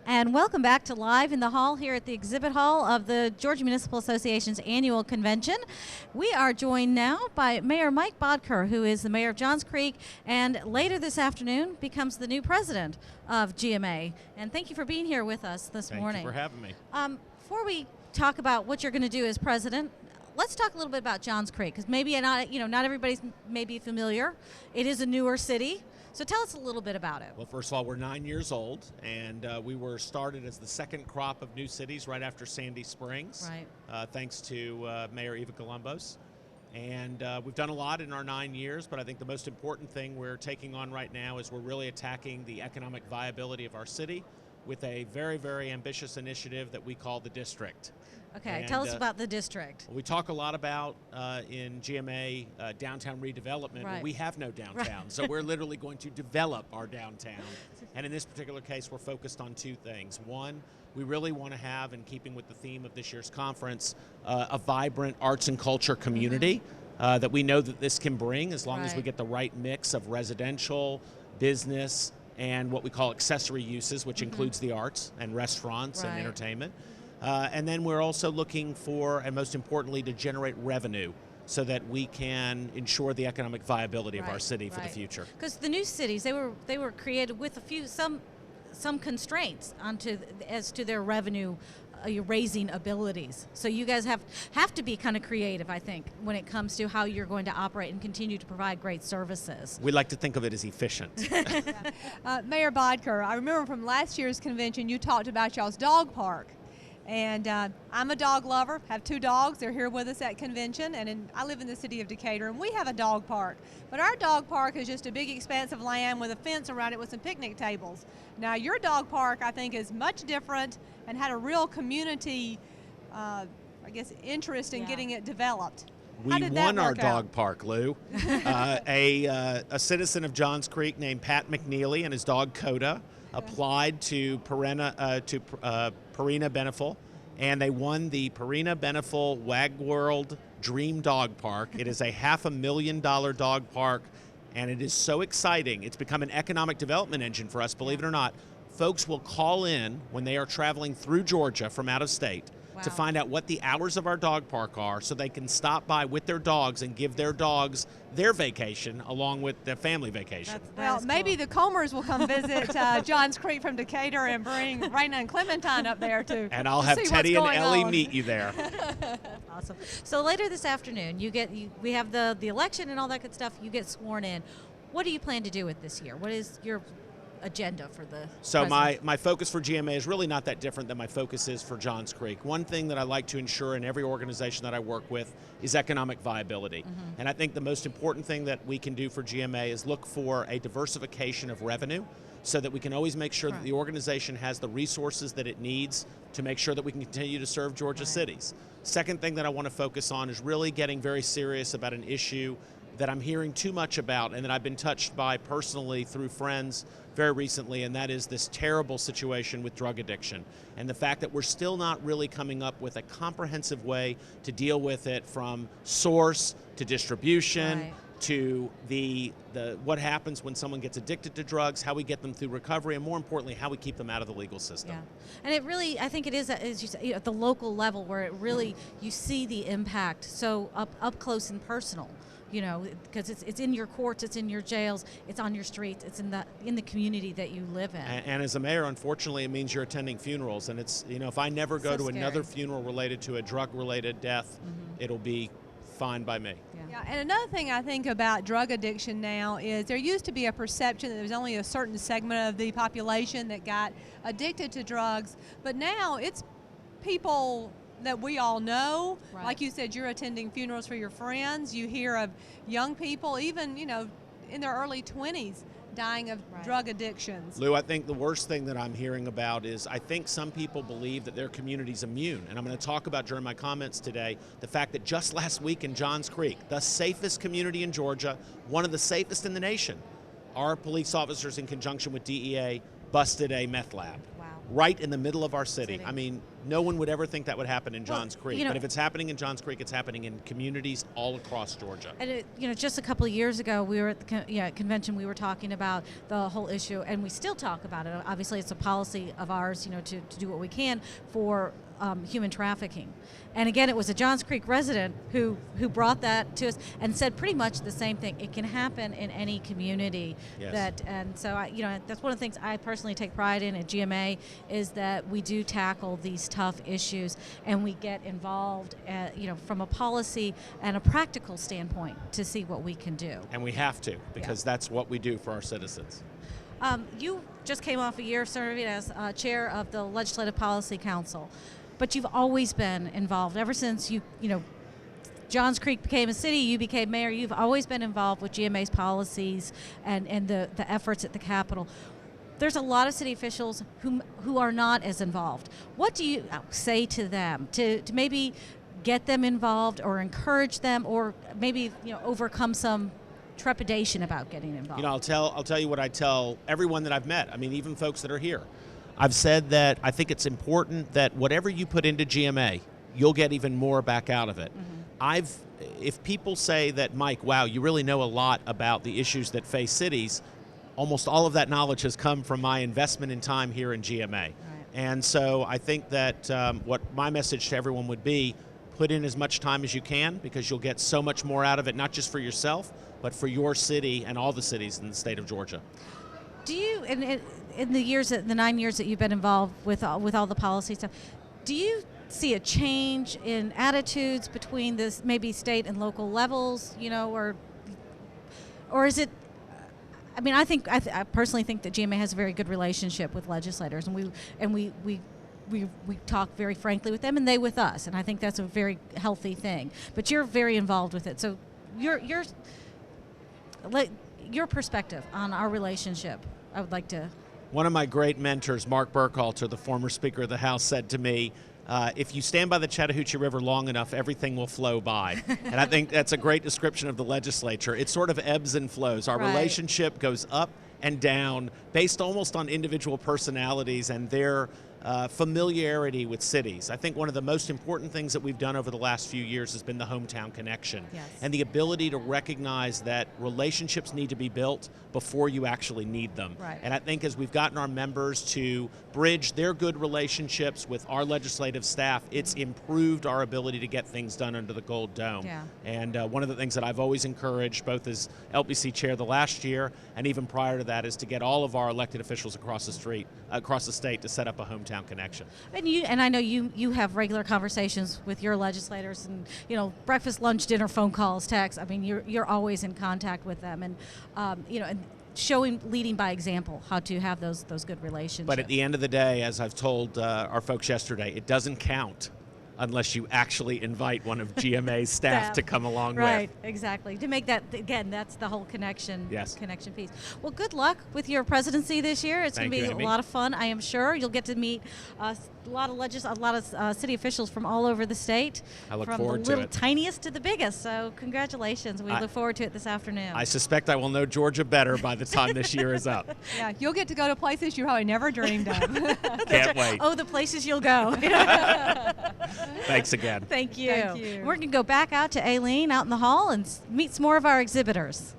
And welcome back to Live in the Hall here at the Exhibit Hall of the Georgia Municipal Association's annual convention. We are joined now by Mayor Mike Bodker, who is the mayor of Johns Creek, and later this afternoon becomes the new president of GMA. And thank you for being here with us this morning. Thank you for having me. Before we talk about what you're going to do as president, let's talk a little bit about Johns Creek, because maybe not everybody's maybe familiar. It is a newer city. So tell us a little bit about it. Well, first of all, we're 9 years old, and we were started as the second crop of new cities right after Sandy Springs, right. Thanks to Mayor Eva Columbus. And we've done a lot in our 9 years, but I think the most important thing we're taking on right now is we're really attacking the economic viability of our city with a very, very ambitious initiative that we call the district. Okay, and, tell us about the district. We talk a lot about in GMA downtown redevelopment. Right. Well, we have no downtown, so we're literally going to develop our downtown. And in this particular case, we're focused on two things. One, we really want to have, in keeping with the theme of this year's conference, a vibrant arts and culture community that we know that this can bring, as long as we get the right mix of residential, business, and what we call accessory uses, which includes the arts and restaurants and entertainment. And then we're also looking for, and most importantly, to generate revenue so that we can ensure the economic viability of our city for the future. Because the new cities, they were created with some constraints as to their revenue raising abilities. So you guys have to be kind of creative, I think, when it comes to how you're going to operate and continue to provide great services. We like to think of it as efficient. Mayor Bodker, I remember from last year's convention you talked about y'all's dog park. And I'm a dog lover, have 2 dogs. They're here with us at convention, and I live in the city of Decatur, and we have a dog park. But our dog park is just a big expanse of land with a fence around it with some picnic tables. Now your dog park, I think, is much different and had a real community, interest in getting it developed. We won our dog park, Lou. A citizen of Johns Creek named Pat McNeely and his dog Coda applied to Purina Beneful, and they won the Purina Beneful Wag World Dream Dog Park. It is a $500,000 dog park, and it is so exciting. It's become an economic development engine for us, believe it or not. Folks will call in when they are traveling through Georgia from out of state to find out what the hours of our dog park are so they can stop by with their dogs and give their dogs their vacation along with their family vacation. Well, maybe the Comers will come visit Johns Creek from Decatur and bring Raina and Clementine up there too. And I'll have Teddy and Ellie meet you there. Awesome. So later this afternoon, we have the election and all that good stuff. You get sworn in. What do you plan to do with this year? What is your agenda for the So my focus for GMA is really not that different than my focus is for Johns Creek. One thing that I like to ensure in every organization that I work with is economic viability. And I think the most important thing that we can do for GMA is look for a diversification of revenue so that we can always make sure that the organization has the resources that it needs to make sure that we can continue to serve Georgia cities. Second thing that I want to focus on is really getting very serious about an issue that I'm hearing too much about and that I've been touched by personally through friends very recently, and that is this terrible situation with drug addiction and the fact that we're still not really coming up with a comprehensive way to deal with it, from source to distribution to what happens when someone gets addicted to drugs, how we get them through recovery, and more importantly, how we keep them out of the legal system. And it really, I think it is, as you say, at the local level where it really, you see the impact so up close and personal. Because it's in your courts, it's in your jails, it's on your streets, it's in the community that you live in. And as a mayor, unfortunately, it means you're attending funerals, and it's, if I never go to another funeral related to a drug-related death, it'll be fine by me. Yeah, and another thing I think about drug addiction now is there used to be a perception that there was only a certain segment of the population that got addicted to drugs, but now it's people that we all know. Like you said, you're attending funerals for your friends. You hear of young people, even, in their early 20s, dying of drug addictions. Lou, I think the worst thing that I'm hearing about is I think some people believe that their community's immune. And I'm going to talk about during my comments today the fact that just last week in Johns Creek, the safest community in Georgia, one of the safest in the nation, our police officers in conjunction with DEA busted a meth lab right in the middle of our city. I mean, no one would ever think that would happen in Johns Creek. you know, but if it's happening in Johns Creek, it's happening in communities all across Georgia. And just a couple of years ago, we were at the convention. We were talking about the whole issue, and we still talk about it. Obviously, it's a policy of ours, to do what we can for human trafficking. And again, it was a Johns Creek resident who brought that to us and said pretty much the same thing. It can happen in any community. Yes. And so that's one of the things I personally take pride in at GMA is that we do tackle these tough issues and we get involved, from a policy and a practical standpoint to see what we can do. And we have to, because that's what we do for our citizens. You just came off a year serving as chair of the Legislative Policy Council, but you've always been involved ever since Johns Creek became a city, you became mayor. You've always been involved with GMA's policies and the efforts at the Capitol. There's a lot of city officials who are not as involved. What do you say to them to maybe get them involved or encourage them, or maybe overcome some trepidation about getting involved? I'll tell you what I tell everyone that I've met. I mean, even folks that are here. I've said that I think it's important that whatever you put into GMA, you'll get even more back out of it. Mm-hmm. If people say that, Mike, wow, you really know a lot about the issues that face cities, almost all of that knowledge has come from my investment in time here in GMA. Right. And so I think that what my message to everyone would be, put in as much time as you can, because you'll get so much more out of it, not just for yourself, but for your city and all the cities in the state of Georgia. Do you, in the 9 years that you've been involved with all the policy stuff, do you see a change in attitudes between this maybe state and local levels, or is it? I mean, I personally think that GMA has a very good relationship with legislators, and we talk very frankly with them, and they with us, and I think that's a very healthy thing. But you're very involved with it, so your perspective on our relationship, I would like to. One of my great mentors, Mark Burkhalter, the former Speaker of the House, said to me, if you stand by the Chattahoochee River long enough, everything will flow by. And I think that's a great description of the legislature. It sort of ebbs and flows. Our relationship goes up and down based almost on individual personalities and their familiarity with cities. I think one of the most important things that we've done over the last few years has been the hometown connection. Yes. And the ability to recognize that relationships need to be built before you actually need them. Right. And I think as we've gotten our members to bridge their good relationships with our legislative staff, it's improved our ability to get things done under the Gold Dome. Yeah. And one of the things that I've always encouraged, both as LPC chair the last year and even prior to that, is to get all of our elected officials across the state to set up a hometown connection. And I know you have regular conversations with your legislators, and breakfast, lunch, dinner, phone calls, texts. I mean, you're always in contact with them, and and leading by example how to have those good relationships. But at the end of the day, as I've told our folks yesterday, it doesn't count unless you actually invite one of GMA's staff to come along with. Right, exactly. To make that, again, that's the whole connection piece. Well, good luck with your presidency this year. It's going to be a lot of fun, I am sure. You'll get to meet a lot of city officials from all over the state. I look forward to it. From the little tiniest to the biggest. So congratulations. We look forward to it this afternoon. I suspect I will know Georgia better by the time this year is up. Yeah, you'll get to go to places you probably never dreamed of. Can't wait. Oh, the places you'll go. Thanks again. Thank you. Thank you. We're going to go back out to Aileen out in the hall and meet some more of our exhibitors.